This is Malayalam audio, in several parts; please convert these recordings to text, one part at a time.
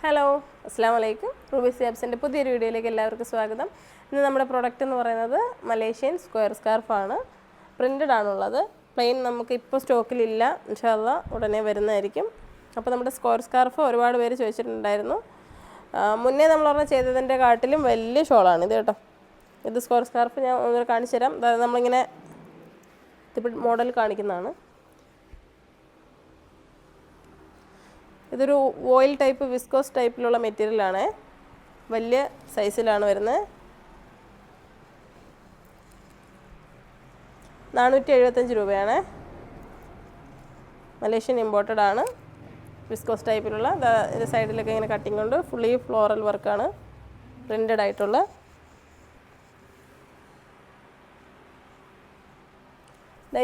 ഹലോ അസ്സാം വലൈക്കും. റൂബി സിയാബ്സിൻ്റെ പുതിയൊരു വീഡിയോയിലേക്ക് എല്ലാവർക്കും സ്വാഗതം. ഇന്ന് നമ്മുടെ പ്രൊഡക്റ്റ് എന്ന് പറയുന്നത് മലേഷ്യൻ സ്ക്വയർ സ്കാർഫാണ്. പ്രിൻ്റഡ് ആണുള്ളത്. പ്ലെയിൻ നമുക്ക് ഇപ്പോൾ സ്റ്റോക്കിലില്ല, ഇൻഷാ അല്ലാ ഉടനെ വരുന്നതായിരിക്കും. അപ്പോൾ നമ്മുടെ സ്ക്വയർ സ്കാർഫ് ഒരുപാട് പേര് ചോദിച്ചിട്ടുണ്ടായിരുന്നു. മുന്നേ നമ്മൾ പറഞ്ഞ ചെയ്തതിൻ്റെ കാട്ടിലും വലിയ ഷോളാണ് ഇത് കേട്ടോ. ഇത് സ്ക്വയർ സ്കാർഫ് ഞാൻ ഒന്ന് കാണിച്ചു തരാം. നമ്മളിങ്ങനെ ഇപ്പോൾ മോഡൽ കാണിക്കുന്നതാണ്. ഇതൊരു ഓയിൽ ടൈപ്പ് വിസ്കോസ് ടൈപ്പിലുള്ള മെറ്റീരിയലാണ്. വലിയ സൈസിലാണ് വരുന്നത്. 475 രൂപയാണ്. മലേഷ്യൻ ഇമ്പോർട്ടഡ് ആണ്. വിസ്കോസ് ടൈപ്പിലുള്ള ഇത് സൈഡിലൊക്കെ ഇങ്ങനെ കട്ടിങ് ഉണ്ട്. ഫുള്ളി ഫ്ലോറൽ വർക്കാണ്, പ്രിൻ്റഡ് ആയിട്ടുള്ള.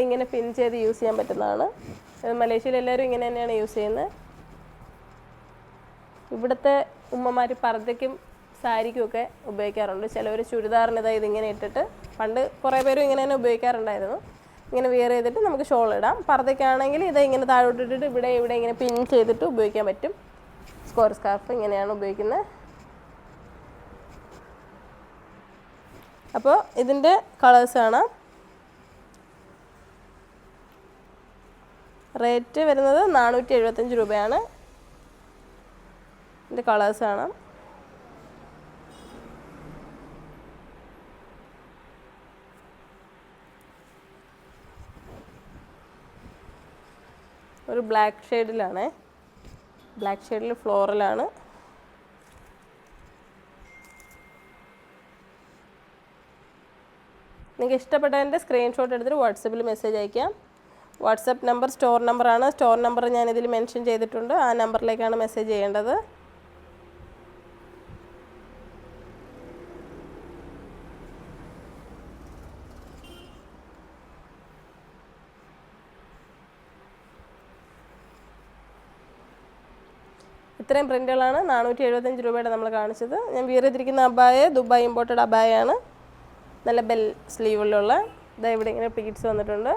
ഇങ്ങനെ പിൻ ചെയ്ത് യൂസ് ചെയ്യാൻ പറ്റുന്നതാണ്. മലേഷ്യയിൽ എല്ലാവരും ഇങ്ങനെ തന്നെയാണ് യൂസ് ചെയ്യുന്നത്. ഇവിടുത്തെ ഉമ്മമാർ പർദ്ദയ്ക്കും സാരിക്കും ഒക്കെ ഉപയോഗിക്കാറുണ്ട്. ചിലവർ ചുരിദാറിന് ഇതിങ്ങനെ ഇട്ടിട്ട്, പണ്ട് കുറേ പേരും ഇങ്ങനെ തന്നെ ഉപയോഗിക്കാറുണ്ടായിരുന്നു. ഇങ്ങനെ വിയർ ചെയ്തിട്ട് നമുക്ക് ഷോൾ ഇടാം. പർദ്ദയ്ക്കാണെങ്കിൽ ഇത് ഇങ്ങനെ താഴോട്ടിട്ടിട്ട് ഇവിടെ ഇങ്ങനെ പിൻ ചെയ്തിട്ട് ഉപയോഗിക്കാൻ പറ്റും. സ്ക്വയർ സ്കാർഫ് ഇങ്ങനെയാണ് ഉപയോഗിക്കുന്നത്. അപ്പോൾ ഇതിൻ്റെ കളേഴ്സാണ്. റേറ്റ് വരുന്നത് 475 രൂപയാണ്. ഇതിൻ്റെ കളേഴ്സാണ്. ഒരു ബ്ലാക്ക് ഷെയ്ഡിലാണ്. ബ്ലാക്ക് ഷെയ്ഡിൽ ഫ്ലോറലാണ്. നിങ്ങൾക്ക് ഇഷ്ടപ്പെട്ടതിൻ്റെ സ്ക്രീൻഷോട്ട് എടുത്തിട്ട് വാട്സപ്പിൽ മെസ്സേജ് അയക്കാം. വാട്സപ്പ് നമ്പർ സ്റ്റോർ നമ്പറാണ്. സ്റ്റോർ നമ്പർ ഞാനിതിൽ മെൻഷൻ ചെയ്തിട്ടുണ്ട്. ആ നമ്പറിലേക്കാണ് മെസ്സേജ് ചെയ്യേണ്ടത്. ഇത്രയും പ്രിൻ്റുകളാണ് 475 രൂപയുടെ നമ്മൾ കാണിച്ചത്. ഞാൻ വിയർ ചെയ്തിരിക്കുന്ന അബായ ദുബായ് ഇമ്പോർട്ടഡ് അബായാണ്. നല്ല ബെൽ സ്ലീവിലുള്ള ഇവിടെ ഇങ്ങനെ പ്ലീറ്റ്സ് വന്നിട്ടുണ്ട്.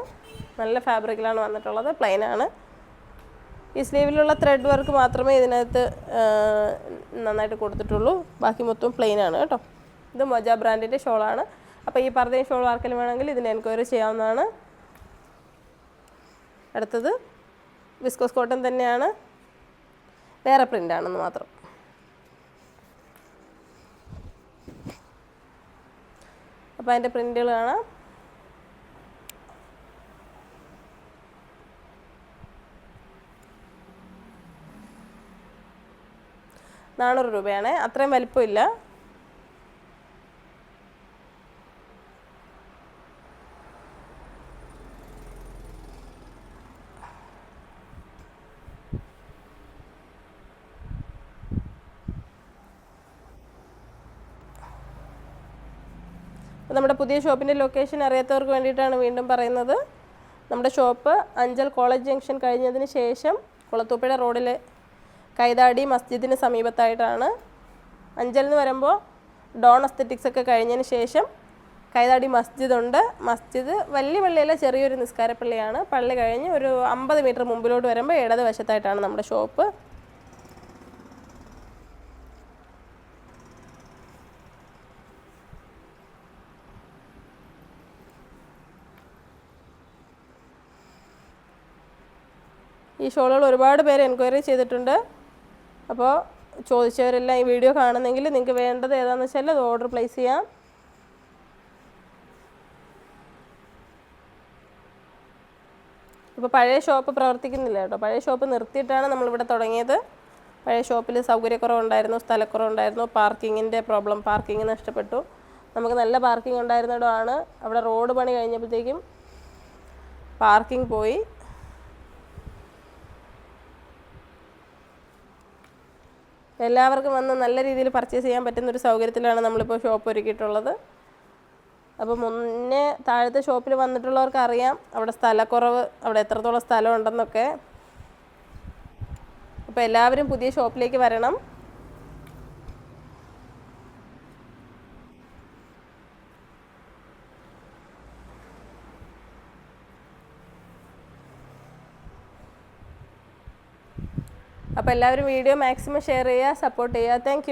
നല്ല ഫാബ്രിക്കിലാണ് വന്നിട്ടുള്ളത്. പ്ലെയിനാണ്. ഈ സ്ലീവിലുള്ള ത്രെഡ് വർക്ക് മാത്രമേ ഇതിനകത്ത് നന്നായിട്ട് കൊടുത്തിട്ടുള്ളൂ. ബാക്കി മൊത്തം പ്ലെയിനാണ് കേട്ടോ. ഇത് മൊജ ബ്രാൻഡിൻ്റെ ഷോളാണ്. അപ്പോൾ ഈ പർദ്ദയും ഷോൾ ആർക്കെങ്കിലും വേണമെങ്കിൽ ഇതിന് എൻക്വയറി ചെയ്യാവുന്നതാണ്. അടുത്തത് വിസ്കോസ് കോട്ടൺ തന്നെയാണ്, വേറെ പ്രിൻ്റാണെന്ന് മാത്രം. അപ്പോൾ അതിൻ്റെ പ്രിൻ്റുകൾ കാണാം. ₹400 അത്രയും വലിപ്പമില്ല. നമ്മുടെ പുതിയ ഷോപ്പിൻ്റെ ലൊക്കേഷൻ അറിയാത്തവർക്ക് വേണ്ടിയിട്ടാണ് വീണ്ടും പറയുന്നത്. നമ്മുടെ ഷോപ്പ് അഞ്ചൽ കോളേജ് ജംഗ്ഷൻ കഴിഞ്ഞതിന് ശേഷം കുളത്തൂപ്പുഴ റോഡിൽ കൈതാടി മസ്ജിദിന് സമീപത്തായിട്ടാണ്. അഞ്ചലിൽ നിന്ന് വരുമ്പോൾ ഡോൺ അസ്തെറ്റിക്സ് ഒക്കെ കഴിഞ്ഞതിന് ശേഷം കൈതാടി മസ്ജിദുണ്ട്. മസ്ജിദ് വലിയ പള്ളിയല്ല, ചെറിയൊരു നിസ്കാരപ്പള്ളിയാണ്. പള്ളി കഴിഞ്ഞ് ഒരു 50 മീറ്റർ മുമ്പിലോട്ട് വരുമ്പോൾ ഇടത് വശത്തായിട്ടാണ് നമ്മുടെ ഷോപ്പ്. ഈ ഷോളുകൾ ഒരുപാട് പേര് എൻക്വയറി ചെയ്തിട്ടുണ്ട്. അപ്പോൾ ചോദിച്ചവരെല്ലാം ഈ വീഡിയോ കാണുന്നെങ്കിൽ നിങ്ങൾക്ക് വേണ്ടത് ഏതാണെന്ന് വെച്ചാൽ അത് ഓർഡർ പ്ലേസ് ചെയ്യാം. ഇപ്പോൾ പഴയ ഷോപ്പ് പ്രവർത്തിക്കുന്നില്ല കേട്ടോ. പഴയ ഷോപ്പ് നിർത്തിയിട്ടാണ് നമ്മളിവിടെ തുടങ്ങിയത്. പഴയ ഷോപ്പിൽ സൗകര്യക്കുറവുണ്ടായിരുന്നു, സ്ഥലക്കുറവുണ്ടായിരുന്നു, പാർക്കിങ്ങിൻ്റെ പ്രോബ്ലം, പാർക്കിംഗ് നഷ്ടപ്പെട്ടു. നമുക്ക് നല്ല പാർക്കിംഗ് ഉണ്ടായിരുന്നിടമാണ്. അവിടെ റോഡ് പണി കഴിഞ്ഞപ്പോഴത്തേക്കും പാർക്കിംഗ് പോയി. എല്ലാവർക്കും വന്ന് നല്ല രീതിയിൽ പർച്ചേസ് ചെയ്യാൻ പറ്റുന്നൊരു സൗകര്യത്തിലാണ് നമ്മളിപ്പോൾ ഷോപ്പ് ഒരുക്കിയിട്ടുള്ളത്. അപ്പോൾ മുന്നേ താഴത്തെ ഷോപ്പിൽ വന്നിട്ടുള്ളവർക്ക് അറിയാം അവിടെ സ്ഥലക്കുറവ്, അവിടെ എത്രത്തോളം സ്ഥലം ഉണ്ടെന്നൊക്കെ. അപ്പോൾ എല്ലാവരും പുതിയ ഷോപ്പിലേക്ക് വരണം. അപ്പോൾ അപ്പോൾ എല്ലാവരും വീഡിയോ മാക്സിമം ഷെയർ ചെയ്യുക, സപ്പോർട്ട് ചെയ്യുക. താങ്ക്